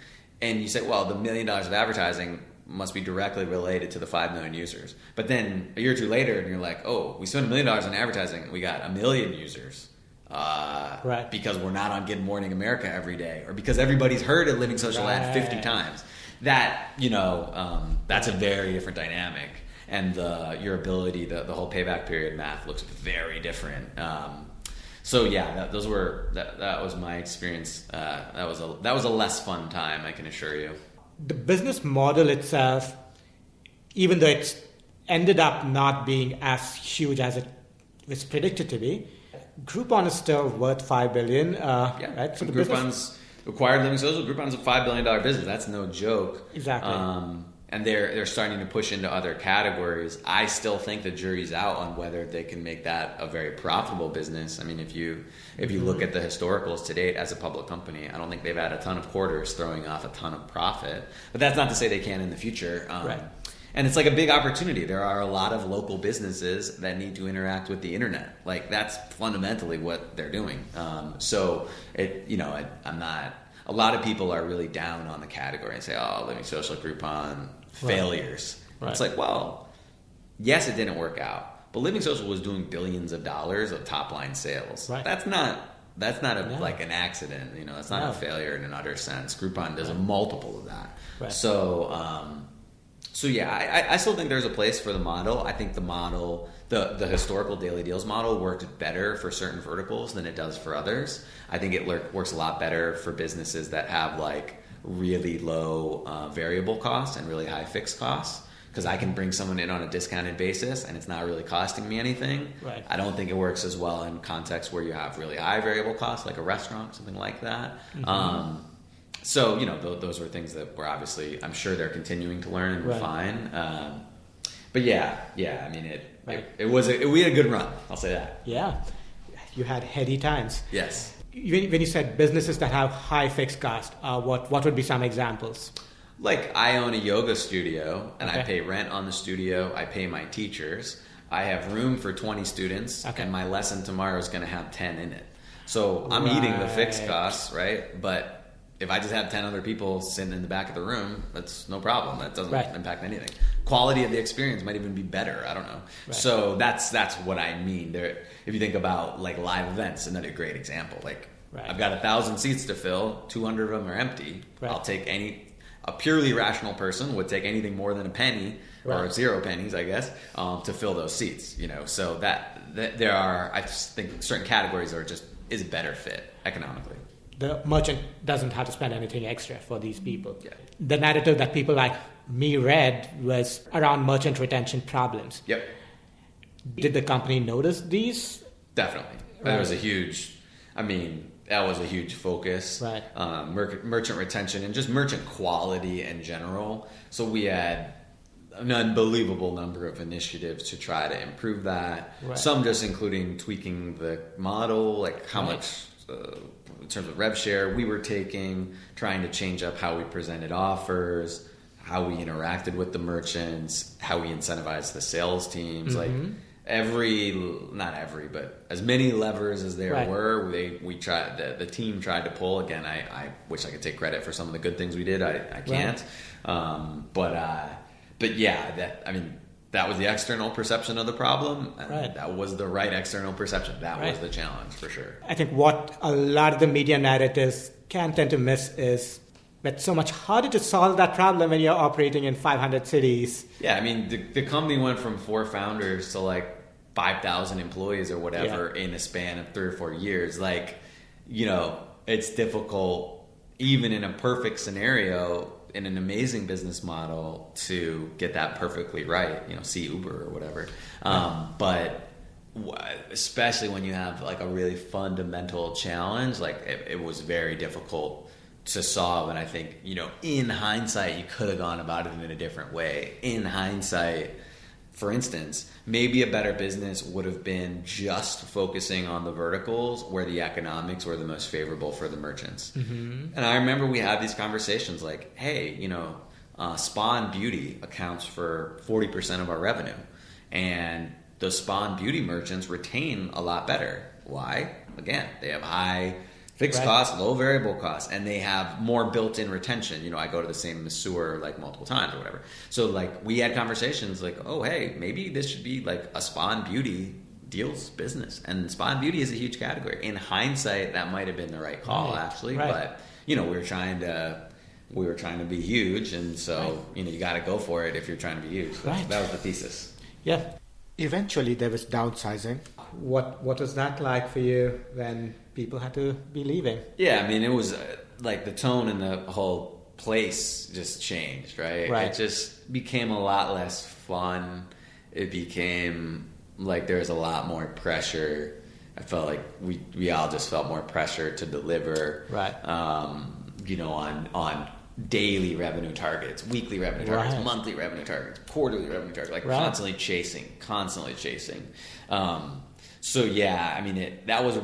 And you say, well, the $1 million of advertising must be directly related to the 5 million users. But then a year or two later, and you're like, oh, we spent $1 million in advertising, we got 1 million users. Right. Because we're not on Good Morning America every day, or because everybody's heard a LivingSocial ad 50 times. That, that's a very different dynamic. And your ability, the whole payback period math looks very different. So yeah, that was my experience. That was a less fun time, I can assure you. The business model itself, even though it's ended up not being as huge as it was predicted to be, Groupon is still worth $5 billion. Yeah, right? So Groupon's acquired LivingSocial. Groupon's a $5 billion business. That's no joke. Exactly. And they're starting to push into other categories. I still think the jury's out on whether they can make that a very profitable business. I mean, if you look at the historicals to date as a public company, I don't think they've had a ton of quarters throwing off a ton of profit. But that's not to say they can in the future. Right. And it's like a big opportunity. There are a lot of local businesses that need to interact with the internet. Like that's fundamentally what they're doing. I'm not. A lot of people are really down on the category and say, "Oh, LivingSocial, Groupon, failures." Right. It's like, well, yes, it didn't work out, but LivingSocial was doing billions of dollars of top line sales. Right. That's not like an accident. That's not a failure in an utter sense. Groupon does a multiple of that. Right. So yeah, I still think there's a place for the model. I think the model, the historical daily deals model works better for certain verticals than it does for others. I think it works a lot better for businesses that have like really low variable costs and really high fixed costs, because I can bring someone in on a discounted basis and it's not really costing me anything. Right. I don't think it works as well in contexts where you have really high variable costs, like a restaurant, something like that. Mm-hmm. So, those were things that were obviously, I'm sure they're continuing to learn and refine. But yeah, I mean, we had a good run. I'll say that. Yeah. You had heady times. Yes. When you said businesses that have high fixed cost, what would be some examples? Like I own a yoga studio and I pay rent on the studio. I pay my teachers. I have room for 20 students and my lesson tomorrow is going to have 10 in it. So I'm eating the fixed costs, right? But if I just have 10 other people sitting in the back of the room, that's no problem. That doesn't impact anything. Quality of the experience might even be better. I don't know. Right. So that's what I mean. If you think about like live events, another great example. Like I've got 1,000 seats to fill, 200 of them are empty. Right. I'll take a purely rational person would take anything more than a penny or 0 pennies, I guess, to fill those seats. So that there are, I just think certain categories is a better fit economically. The merchant doesn't have to spend anything extra for these people. Yeah. The narrative that people like me read was around merchant retention problems. Yep. Did the company notice these? Definitely. That was a huge focus. Right. Merchant retention and just merchant quality in general. So we had an unbelievable number of initiatives to try to improve that. Right. Some just including tweaking the model, like how much... in terms of rev share we were taking, trying to change up how we presented offers, how we interacted with the merchants, how we incentivized the sales teams. Mm-hmm. Like not every, but as many levers as there were, we tried. The team tried to pull. Again, I wish I could take credit for some of the good things we did. I can't. But yeah, that was the external perception of the problem. And that was the right external perception. That was the challenge for sure. I think what a lot of the media narratives can tend to miss is that it's so much harder to solve that problem when you're operating in 500 cities. Yeah, the company went from 4 founders to like 5,000 employees or whatever in a span of 3 or 4 years. Like, it's difficult, even in a perfect scenario, in an amazing business model, to get that perfectly right, see Uber or whatever. But especially when you have like a really fundamental challenge, like it was very difficult to solve. And I think, in hindsight, you could have gone about it in a different way. In hindsight, for instance, maybe a better business would have been just focusing on the verticals where the economics were the most favorable for the merchants. Mm-hmm. And I remember we had these conversations like, hey, spa and beauty accounts for 40% of our revenue. And those spa and beauty merchants retain a lot better. Why? Again, they have high fixed costs, low variable costs, and they have more built-in retention. I go to the same masseur like multiple times or whatever. So like we had conversations like, oh, hey, maybe this should be like a spa and beauty deals business. And spa and beauty is a huge category. In hindsight, that might have been the right call actually. But, we were trying to be huge. And so, you got to go for it if you're trying to be huge. That was the thesis. Yeah. Eventually there was downsizing. What was that like for you when people had to be leaving? Yeah, it was like the tone and the whole place just changed, right? It just became a lot less fun. It became like there was a lot more pressure. I felt like we all just felt more pressure to deliver, right? On daily revenue targets, weekly revenue targets, right. monthly revenue targets, quarterly revenue targets, like right. constantly chasing. So yeah, I mean, that was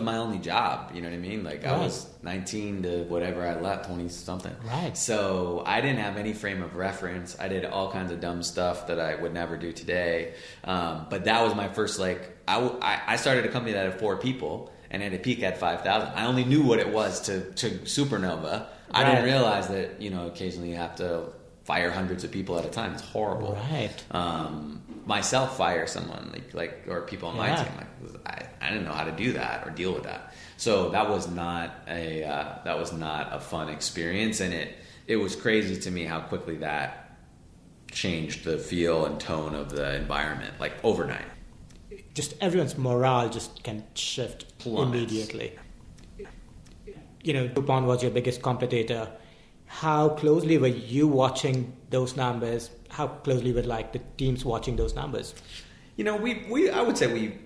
my only job, you know what I mean? Like right. I was 19 to whatever I left, 20 something. Right. So I didn't have any frame of reference. I did all kinds of dumb stuff that I would never do today. But that was my first, I started a company that had 4 people and at a peak had 5,000. I only knew what it was to supernova. I didn't realize that, occasionally you have to fire hundreds of people at a time. It's horrible. Right. Myself fire someone or people on my team. I didn't know how to do that or deal with that. So that was not a fun experience, and it was crazy to me how quickly that changed the feel and tone of the environment, like overnight. Just everyone's morale just can shift immediately. Groupon was your biggest competitor. How closely were you watching those numbers? How closely were the teams watching those numbers? I would say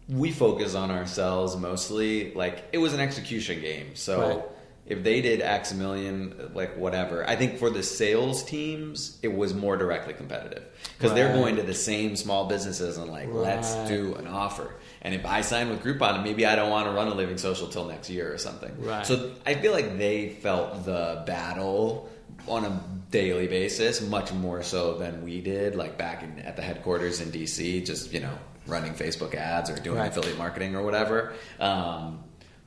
we focus on ourselves mostly. Like it was an execution game. So right. If they did X million, whatever. I think for the sales teams, it was more directly competitive because they're going to the same small businesses and let's do an offer. And if I sign with Groupon, maybe I don't want to run a LivingSocial till next year or something. Right. So I feel like they felt the battle on a daily basis much more so than we did, back at the headquarters in DC, just running Facebook ads or doing affiliate marketing or whatever.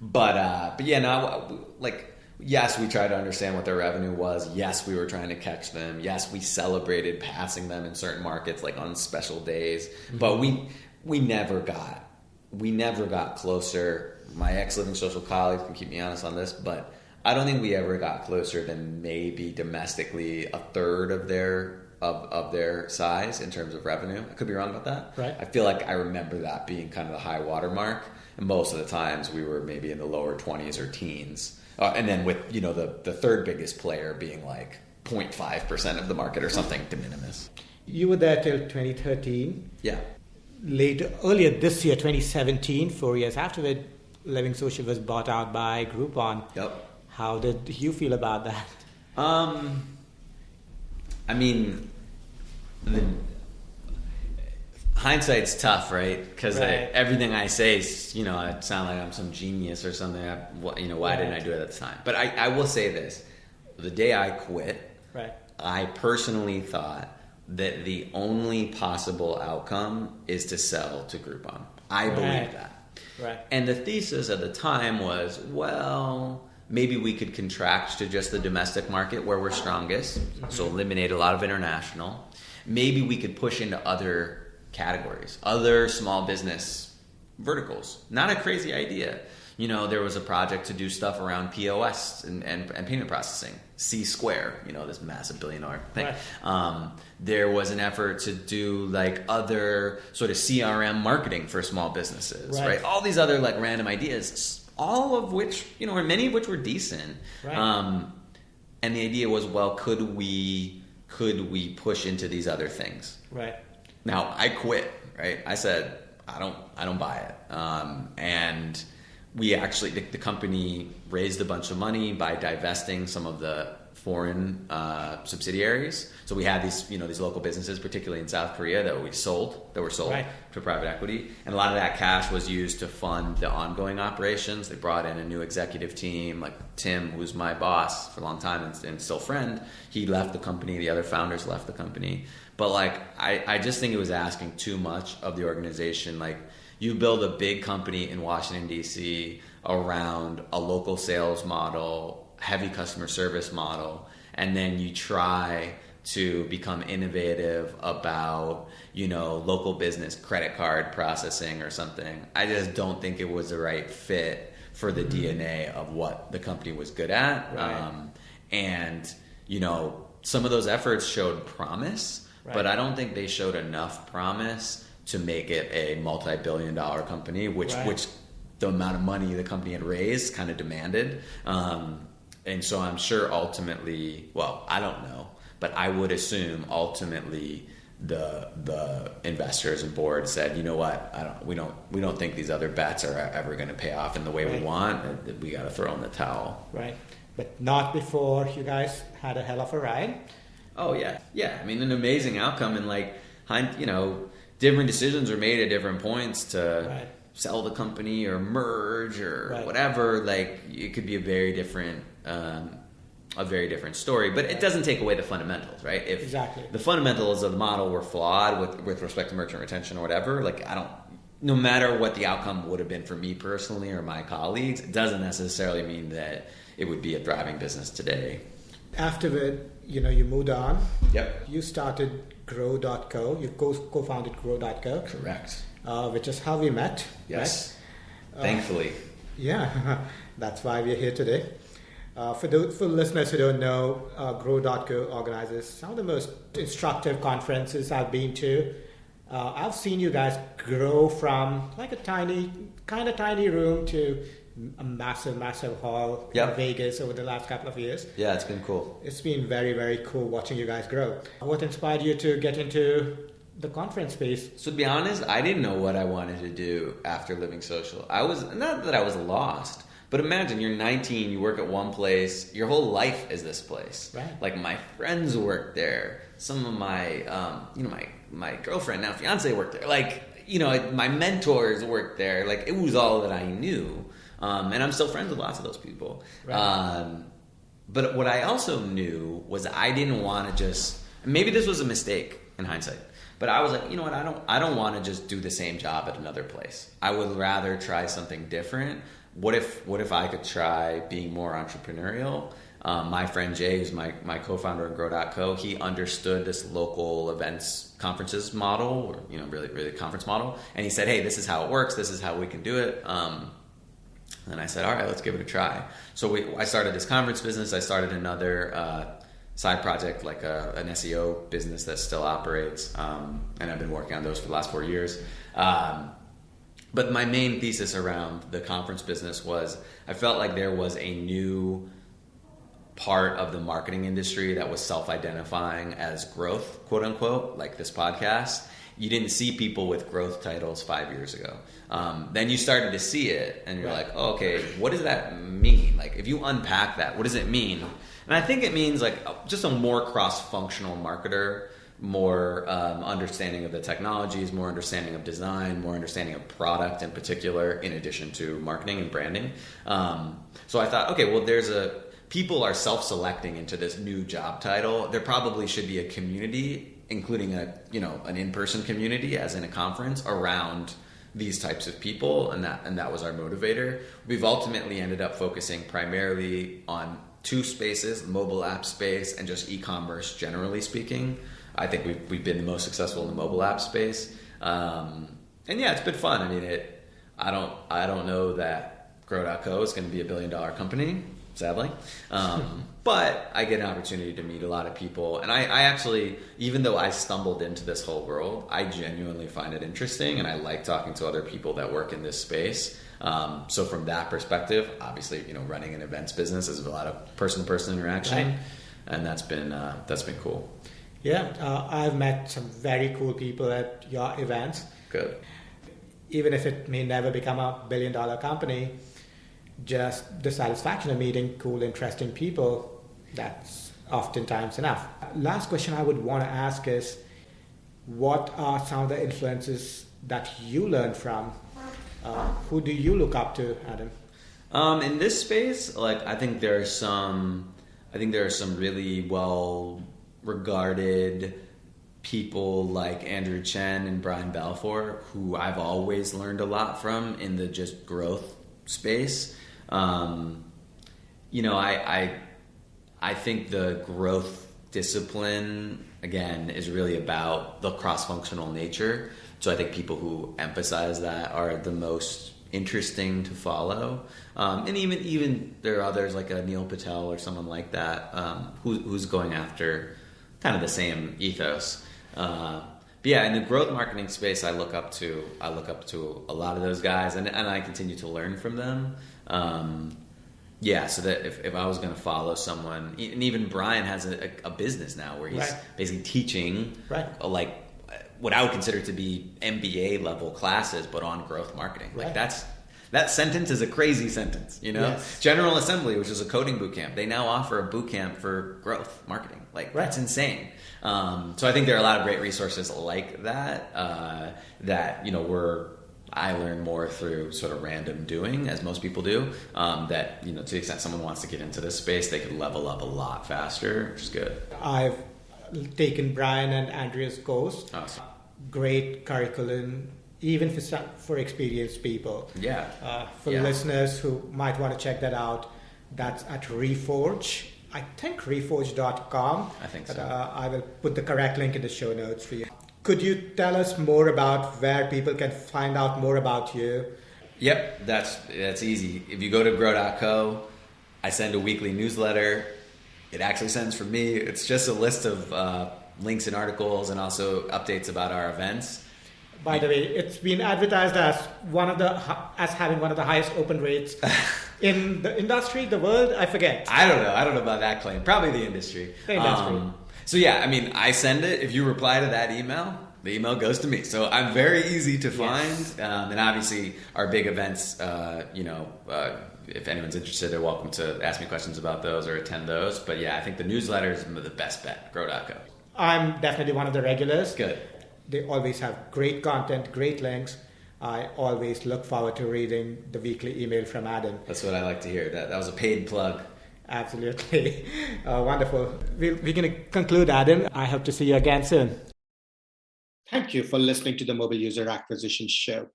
But yeah, no, yes, we tried to understand what their revenue was. Yes, we were trying to catch them. Yes, we celebrated passing them in certain markets, on special days. Mm-hmm. But we never got closer. My ex-LivingSocial colleagues can keep me honest on this, but I don't think we ever got closer than maybe domestically a third of their size in terms of revenue. I could be wrong about that. Right. I feel like I remember that being kind of the high water mark. And most of the times we were maybe in the lower 20s or teens. And then with, the third biggest player being 0.5% of the market or something de minimis. You were there till 2013. Yeah. Earlier this year, 2017, 4 years afterward, LivingSocial was bought out by Groupon. Yep. How did you feel about that? Hindsight's tough, right? Because everything I say, I sound like I'm some genius or something. Why didn't I do it at the time? But I will say this: the day I quit, I personally thought that the only possible outcome is to sell to Groupon. I believed that. Right. And the thesis at the time was, maybe we could contract to just the domestic market where we're strongest, so eliminate a lot of international. Maybe we could push into other categories, other small business verticals. Not a crazy idea. There was a project to do stuff around POS and payment processing, C-Square, this massive billion-dollar thing. Right. There was an effort to do other sort of CRM marketing for small businesses, right? All these other random ideas, all of which, or many of which were decent. Right. And the idea was, could we push into these other things? Right. Now I quit, right? I said, I don't buy it. And we actually, the company raised a bunch of money by divesting some of the foreign subsidiaries. So we had these local businesses, particularly in South Korea, that were sold to private equity. And a lot of that cash was used to fund the ongoing operations. They brought in a new executive team, like Tim, who's my boss for a long time and still friend. He left the company. The other founders left the company. But I just think it was asking too much of the organization. You build a big company in Washington, D.C. around a local sales model, heavy customer service model, and then you try to become innovative about, local business credit card processing or something. I just don't think it was the right fit for the DNA of what the company was good at. Right. Some of those efforts showed promise. Right. But I don't think they showed enough promise to make it a multi-billion-dollar company, which the amount of money the company had raised kind of demanded. And so I'm sure ultimately, I don't know, but I would assume ultimately the investors and board said, you know what, we don't think these other bets are ever going to pay off in the way we want. We got to throw in the towel. Right, but not before you guys had a hell of a ride. Oh yeah. I mean, an amazing outcome, and different decisions are made at different points to sell the company or merge or whatever. Like, it could be a very different story, but it doesn't take away the fundamentals, right? If the fundamentals of the model were flawed with respect to merchant retention or whatever, no matter what the outcome would have been for me personally or my colleagues, it doesn't necessarily mean that it would be a thriving business today. Afterward, you moved on. Yep. You started Grow.co. You co-founded Grow.co. Correct. Which is how we met. Yes. Right? Thankfully. Yeah, that's why we're here today. For listeners who don't know, Grow.co organizes some of the most instructive conferences I've been to. I've seen you guys grow from like a tiny room to a massive hall in Vegas over the last couple of years. Yeah, it's been cool. It's been very, very cool watching you guys grow. What inspired you to get into the conference space? So to be honest, I didn't know what I wanted to do after LivingSocial. Not that I was lost, but imagine you're 19, you work at one place, your whole life is this place. Right. Like, my friends work there. Some of my, my girlfriend, now fiance, worked there. My mentors worked there. Like, it was all that I knew. And I'm still friends with lots of those people. Right. But what I also knew was I didn't want to maybe this was a mistake in hindsight, but I was like, you know what, I don't want to just do the same job at another place. I would rather try something different. What if I could try being more entrepreneurial? My friend Jay, who's my co-founder of Grow.co, he understood this local events conferences model, or really conference model, and he said, hey, this is how it works, this is how we can do it. And I said, all right, let's give it a try. So I started this conference business. I started another side project, like an SEO business that still operates, and I've been working on those for the last 4 years. But my main thesis around the conference business was I felt like there was a new part of the marketing industry that was self-identifying as growth, quote unquote, like this podcast. You didn't see people with growth titles 5 years ago. Then you started to see it, and you're like, oh, okay, what does that mean? Like, if you unpack that, what does it mean? And I think it means just a more cross-functional marketer, more understanding of the technologies, more understanding of design, more understanding of product in particular, in addition to marketing and branding. So I thought, okay, well, people are self-selecting into this new job title. There probably should be a community, including an in-person community, as in a conference, around these types of people, and that was our motivator. We've ultimately ended up focusing primarily on two spaces: mobile app space and just e-commerce, generally speaking. I think we've been the most successful in the mobile app space, and yeah, it's been fun. I mean, I don't know that Grow.co is going to be $1 billion company, sadly. But I get an opportunity to meet a lot of people. And I actually, even though I stumbled into this whole world, I genuinely find it interesting. And I like talking to other people that work in this space. So from that perspective, obviously, running an events business is a lot of person-to-person interaction. Right. And that's been cool. Yeah, I've met some very cool people at your events. Good. Even if it may never become a $1 billion company, just the satisfaction of meeting cool, interesting people, that's oftentimes enough. Last question I would want to ask is, what are some of the influences that you learn from? Who do you look up to, Adam? In this space, I think there are some really well regarded people like Andrew Chen and Brian Balfour, who I've always learned a lot from in the just growth space. I think the growth discipline, again, is really about the cross-functional nature. So I think people who emphasize that are the most interesting to follow. And even there are others like a Neil Patel or someone like that, who's going after kind of the same ethos. But yeah, in the growth marketing space, I look up to a lot of those guys, and I continue to learn from them. So that if I was going to follow someone, and even Brian has a business now where he's basically teaching what I would consider to be MBA level classes, but on growth marketing. Right. Like that sentence is a crazy sentence, you know? Yes. General Assembly, which is a coding boot camp, they now offer a boot camp for growth marketing. Like, that's insane. So I think there are a lot of great resources like that, that, you know, I learn more through sort of random doing, as most people do, that, you know, to the extent someone wants to get into this space, they could level up a lot faster, which is good. I've taken Brian and Andrea's course. Awesome. Great curriculum, even for experienced people. Yeah. For listeners who might want to check that out, that's at Reforge. I think reforge.com. I think so. I will put the correct link in the show notes for you. Could you tell us more about where people can find out more about you? Yep, that's easy. If you go to grow.co, I send a weekly newsletter. It actually sends from me. It's just a list of links and articles and also updates about our events. By the way, it's been advertised as having one of the highest open rates in the industry, the world. I forget. I don't know about that claim. Probably the industry. The industry. So yeah, I mean, I send it. If you reply to that email, the email goes to me. So I'm very easy to find. Yes. And obviously, our big events, if anyone's interested, they're welcome to ask me questions about those or attend those. But yeah, I think the newsletter is the best bet, grow.co. I'm definitely one of the regulars. Good. They always have great content, great links. I always look forward to reading the weekly email from Adam. That's what I like to hear. That was a paid plug. Absolutely. Wonderful. We're going to conclude, Adam. I hope to see you again soon. Thank you for listening to the Mobile User Acquisition Show.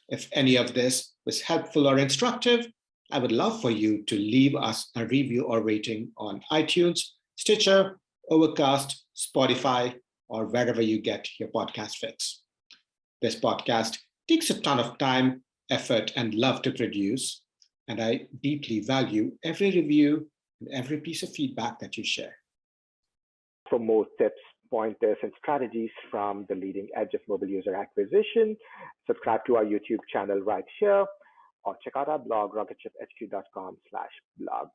If any of this was helpful or instructive, I would love for you to leave us a review or rating on iTunes, Stitcher, Overcast, Spotify, or wherever you get your podcast fix. This podcast takes a ton of time, effort, and love to produce, and I deeply value every review and every piece of feedback that you share. For more tips, pointers, and strategies from the leading edge of mobile user acquisition, subscribe to our YouTube channel right here, or check out our blog, rocketship.hq.com/blog.